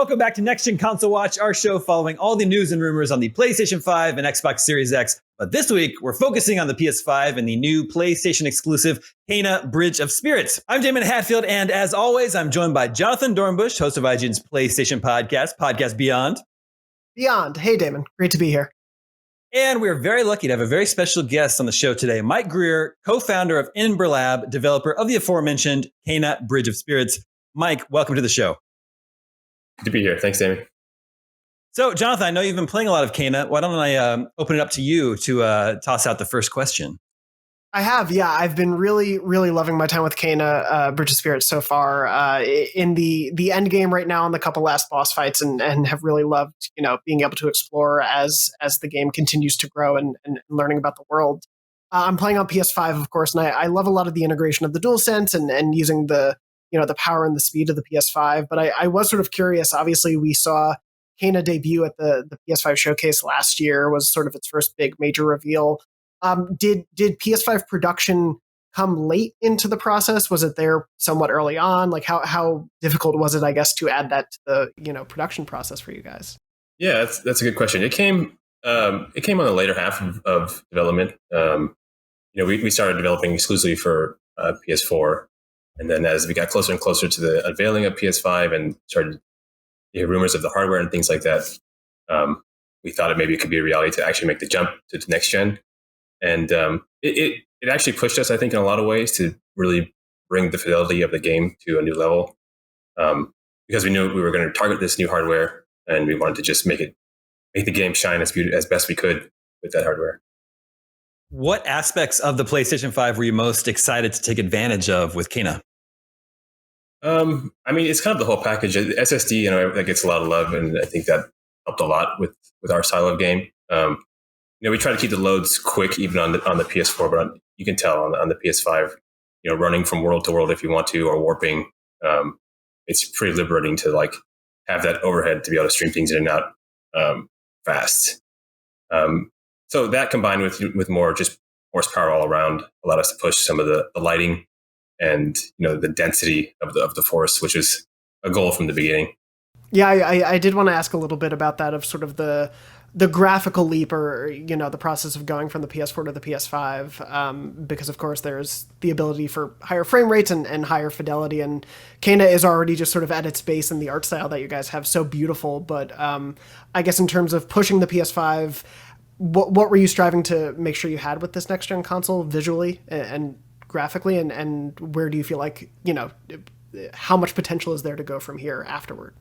welcome back to Next Gen Console Watch, our show following all the news and rumors on the PlayStation 5 and Xbox Series X. But this week, we're focusing on the PS5 and the new PlayStation exclusive Kena Bridge of Spirits. I'm Daemon Hatfield, and as always, I'm joined by Jonathon Dornbush, host of IGN's PlayStation podcast Beyond. Beyond. Hey, Daemon. Great to be here. And we're very lucky to have a very special guest on the show today, Mike Grier, co-founder of Ember Lab, developer of the aforementioned Kena Bridge of Spirits. Mike, welcome to the show. Good to be here. Thanks, Daemon. So, Jonathon, I know you've been playing a lot of Kena. Why don't I open it up to you to toss out the first question? I have, yeah. I've been really, really loving my time with Kena Bridge of Spirits so far. In the end game right now, in the couple last boss fights, and have really loved, being able to explore as the game continues to grow and learning about the world. I'm playing on PS5, of course, and I love a lot of the integration of the DualSense and using the power and the speed of the PS5. But I was sort of curious. Obviously, we saw Kena debut at the PS5 showcase last year, was sort of its first big major reveal. Did PS5 production come late into the process? Was it there somewhat early on? Like how difficult was it, I guess, to add that to the production process for you guys? Yeah, that's a good question. It came on the later half of development. We started developing exclusively for PS4. And then as we got closer and closer to the unveiling of PS5 and started to hear rumors of the hardware and things like that, we thought maybe it could be a reality to actually make the jump to the next gen. And it actually pushed us, I think, in a lot of ways to really bring the fidelity of the game to a new level, because we knew we were going to target this new hardware and we wanted to just make the game shine as best we could with that hardware. What aspects of the PlayStation 5 were you most excited to take advantage of with Kena? It's kind of the whole package. The SSD, that gets a lot of love, and I think that helped a lot with our style of game. We try to keep the loads quick, even on the PS4, but you can tell on the PS5, running from world to world if you want to, or warping. It's pretty liberating to have that overhead to be able to stream things in and out fast. So that combined with more just horsepower all around allowed us to push some of the lighting and the density of the force, which is a goal from the beginning. Yeah, I did want to ask a little bit about that, of sort of the graphical leap, or the process of going from the PS4 to the PS5, because of course there's the ability for higher frame rates and higher fidelity, and Kena is already just sort of at its base in the art style that you guys have so beautiful. But I guess in terms of pushing the PS5, what were you striving to make sure you had with this next gen console visually and graphically, and where do you feel like how much potential is there to go from here afterward?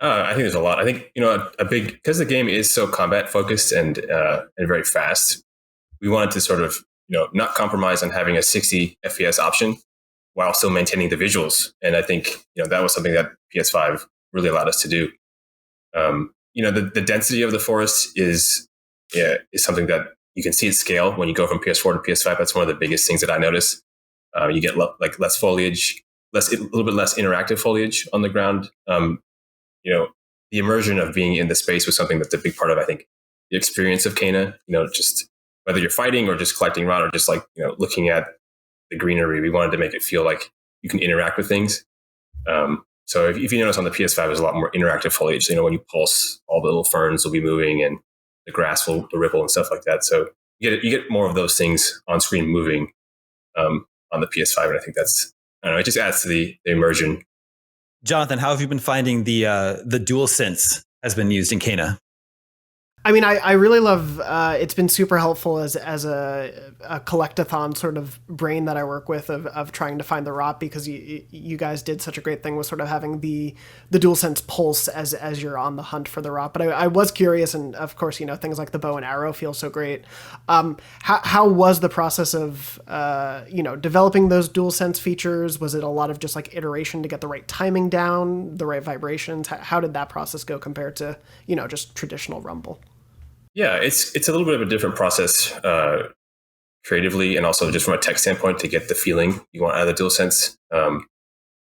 I think there's a lot. I think because the game is so combat focused and very fast, we wanted to sort of not compromise on having a 60 FPS option while still maintaining the visuals. And I think that was something that PS5 really allowed us to do. The density of the forest is something that you can see at scale when you go from PS4 to PS5. That's one of the biggest things that I notice. You get less foliage, a little bit less interactive foliage on the ground. The immersion of being in the space was something that's a big part of, I think, the experience of Kena. Just whether you're fighting or just collecting rot or just looking at the greenery, we wanted to make it feel like you can interact with things. So if you notice on the PS5, there's a lot more interactive foliage. When you pulse, all the little ferns will be moving and the grass will ripple and stuff like that. So you get more of those things on screen moving on the PS5, and I think it just adds to the immersion. Jonathon, how have you been finding the DualSense has been used in Kena? I really love, it's been super helpful as a collectathon sort of brain that I work with of trying to find the rot, because you guys did such a great thing with sort of having the DualSense pulse as you're on the hunt for the rot. But I was curious, and of course, things like the bow and arrow feel so great. How was the process of, developing those DualSense features? Was it a lot of just iteration to get the right timing down, the right vibrations? How did that process go compared to, just traditional Rumble? Yeah, it's a little bit of a different process creatively, and also just from a tech standpoint to get the feeling you want out of the DualSense.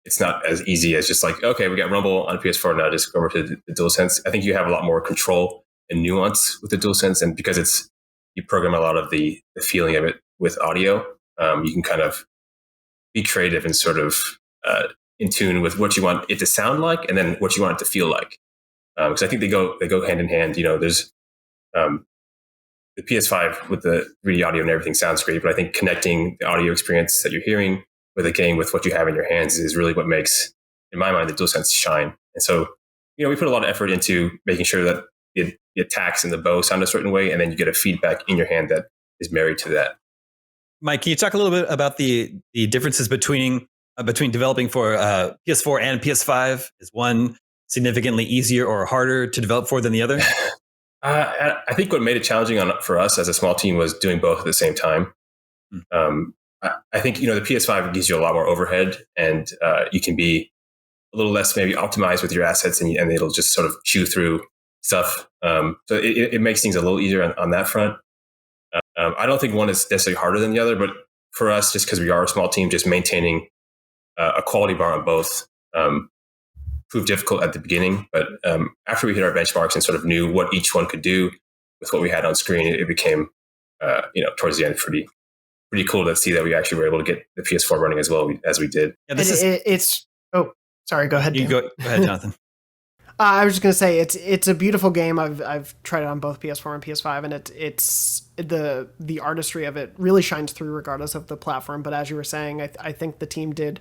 It's not as easy as just okay, we got Rumble on PS4 now, just go over to the DualSense. I think you have a lot more control and nuance with the DualSense, and because you program a lot of the feeling of it with audio, you can kind of be creative and sort of in tune with what you want it to sound like, and then what you want it to feel like. Because I think they go hand in hand. There's the PS5 with the 3D audio and everything sounds great, but I think connecting the audio experience that you're hearing with a game with what you have in your hands is really what makes, in my mind, the DualSense shine. And so, we put a lot of effort into making sure that the attacks and the bow sound a certain way, and then you get a feedback in your hand that is married to that. Mike, can you talk a little bit about the differences between developing for PS4 and PS5? Is one significantly easier or harder to develop for than the other? I think what made it challenging for us as a small team was doing both at the same time. I think, the PS5 gives you a lot more overhead, and you can be a little less maybe optimized with your assets, and it'll just sort of chew through stuff. So it makes things a little easier on that front. I don't think one is necessarily harder than the other, but for us, just because we are a small team, just maintaining a quality bar on both proved difficult at the beginning. But after we hit our benchmarks and sort of knew what each one could do with what we had on screen, it became, towards the end pretty cool to see that we actually were able to get the PS4 running as well as we did. Yeah, sorry, go ahead. Go ahead, Jonathan. I was just going to say it's a beautiful game. I've tried it on both PS4 and PS5, and it's the artistry of it really shines through regardless of the platform. But as you were saying, I think the team did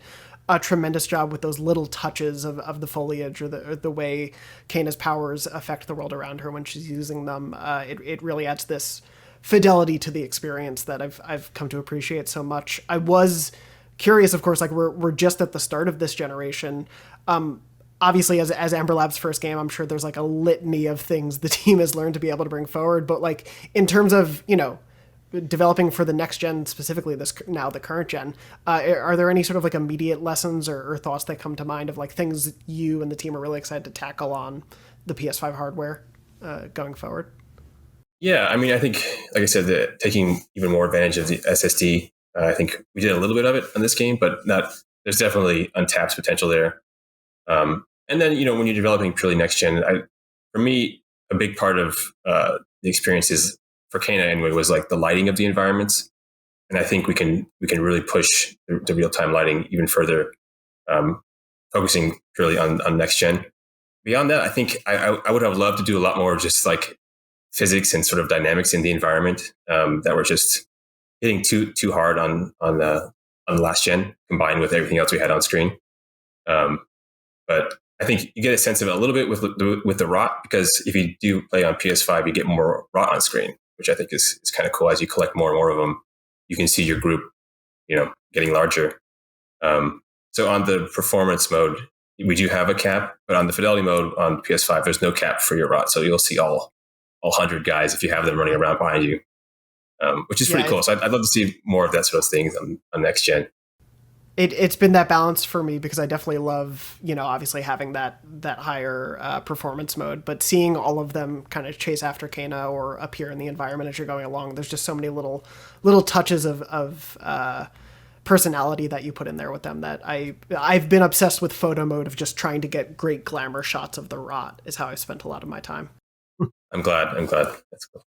a tremendous job with those little touches of the foliage or the way Kana's powers affect the world around her when she's using them. It really adds this fidelity to the experience that I've come to appreciate so much. I was curious, of course, like we're just at the start of this generation. Obviously, as Ember Lab's first game, I'm sure there's like a litany of things the team has learned to be able to bring forward. But like in terms of, developing for the next gen, specifically the current gen, are there any sort of like immediate lessons or thoughts that come to mind of like things you and the team are really excited to tackle on the PS5 hardware going forward? Yeah, I mean, I think, like I said, taking even more advantage of the SSD, I think we did a little bit of it on this game, but there's definitely untapped potential there. And then, when you're developing purely next gen, for me, a big part of the experience is, for Kana anyway, was like the lighting of the environments. And I think we can really push the real-time lighting even further, focusing purely on next gen. Beyond that, I think I would have loved to do a lot more just like physics and sort of dynamics in the environment that were just hitting too hard on the last gen, combined with everything else we had on screen. But I think you get a sense of it a little bit with the rot, because if you do play on PS5, you get more rot on screen, which I think is kind of cool. As you collect more and more of them, you can see your group, getting larger. So on the performance mode, we do have a cap, but on the fidelity mode on PS5, there's no cap for your rot. So you'll see all 100 guys if you have them running around behind you, which is pretty cool. So I'd love to see more of that sort of things on next gen. It's been that balance for me, because I definitely love, obviously having that higher performance mode, but seeing all of them kind of chase after Kana or appear in the environment as you're going along. There's just so many little touches of personality that you put in there with them that I've been obsessed with photo mode of just trying to get great glamour shots of the rot is how I spent a lot of my time. I'm glad. That's cool.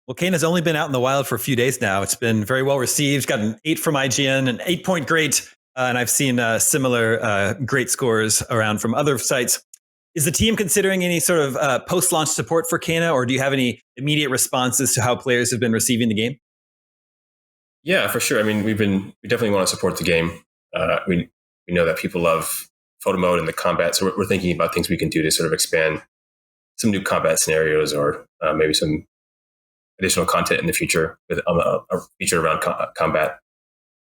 Well, Kana's only been out in the wild for a few days now. It's been very well received. Got an 8 from IGN, an 8-point grade. And I've seen similar great scores around from other sites. Is the team considering any sort of post-launch support for Kana, or do you have any immediate responses to how players have been receiving the game? Yeah, for sure. I mean, we definitely want to support the game. We know that people love photo mode and the combat, so we're thinking about things we can do to sort of expand some new combat scenarios, or maybe some additional content in the future with a feature around combat.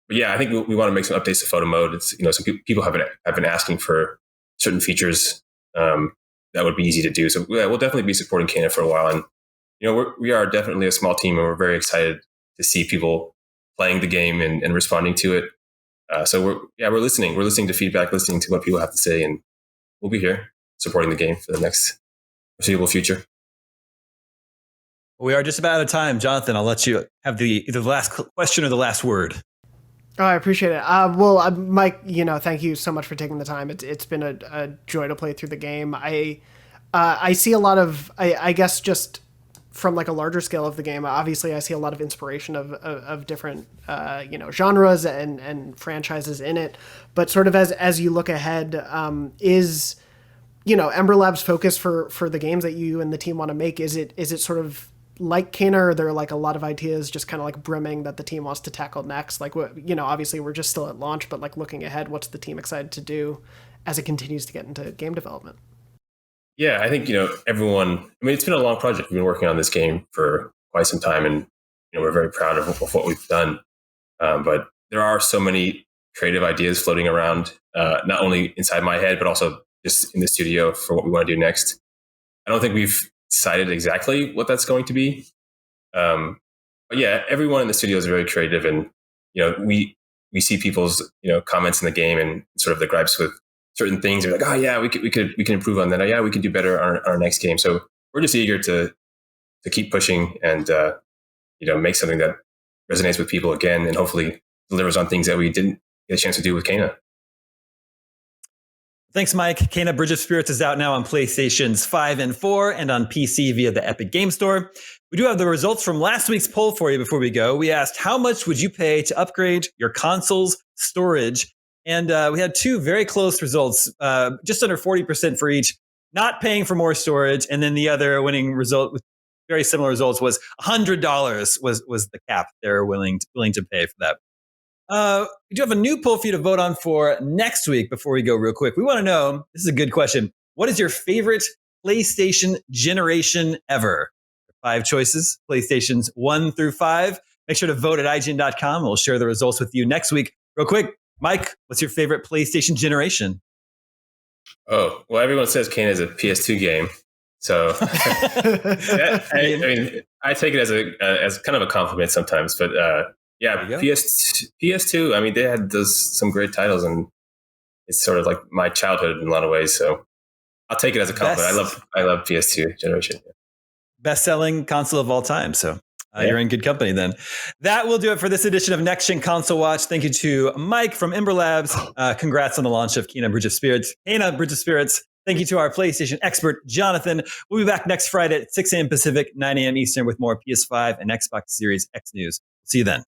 But yeah, I think we want to make some updates to photo mode. It's, some people have been asking for certain features that would be easy to do. So we'll definitely be supporting Kana for a while. And we are definitely a small team, and we're very excited to see people playing the game and responding to it. So we're listening. We're listening to feedback, listening to what people have to say, and we'll be here supporting the game for the next foreseeable future. We are just about out of time. Jonathan, I'll let you have either the last question or the last word. Oh, I appreciate it. Mike, thank you so much for taking the time. It's been a joy to play through the game. I see a lot of, I guess, just from like a larger scale of the game, obviously I see a lot of inspiration of different genres and franchises in it. But sort of as you look ahead, is Ember Lab's focus for the games that you and the team want to make, is it sort of like Kena, or are there like a lot of ideas just kind of like brimming that the team wants to tackle next? Like, obviously we're just still at launch, but like looking ahead, what's the team excited to do as it continues to get into game development? Yeah, I think, everyone, I mean, it's been a long project. We've been working on this game for quite some time, and, we're very proud of what we've done. But there are so many creative ideas floating around, not only inside my head, but also just in the studio for what we want to do next. I don't think we've decided exactly what that's going to be. But yeah, everyone in the studio is very creative, and, we see people's, comments in the game and sort of the gripes with certain things. They're like, oh yeah, we can improve on that. Oh, yeah, we can do better on our next game. So we're just eager to keep pushing and, make something that resonates with people again, and hopefully delivers on things that we didn't get a chance to do with Kena. Thanks, Mike. Kena Bridge of Spirits is out now on PlayStations 5 and 4 and on PC via the Epic Game Store. We do have the results from last week's poll for you before we go. We asked, how much would you pay to upgrade your console's storage? And we had two very close results, just under 40% for each, not paying for more storage. And then the other winning result with very similar results was $100 was the cap they're willing to pay for that. We do have a new poll for you to vote on for next week. Before we go real quick, we want to know, this is a good question, what is your favorite PlayStation generation ever? 5 choices, PlayStations 1 through 5. Make sure to vote at IGN.com. We'll share the results with you next week. Real quick, Mike, what's your favorite PlayStation generation? Oh, well, everyone says Kena is a PS2 game. So I mean, I take it as kind of a compliment sometimes, but yeah, PS2. I mean, they had some great titles, and it's sort of like my childhood in a lot of ways. So I'll take it as a compliment. I love PS2 generation. Best-selling console of all time. So you're in good company then. That will do it for this edition of Next Gen Console Watch. Thank you to Mike from Ember Labs. Congrats on the launch of Kena Bridge of Spirits. Thank you to our PlayStation expert, Jonathan. We'll be back next Friday at 6 a.m. Pacific, 9 a.m. Eastern with more PS5 and Xbox Series X news. See you then.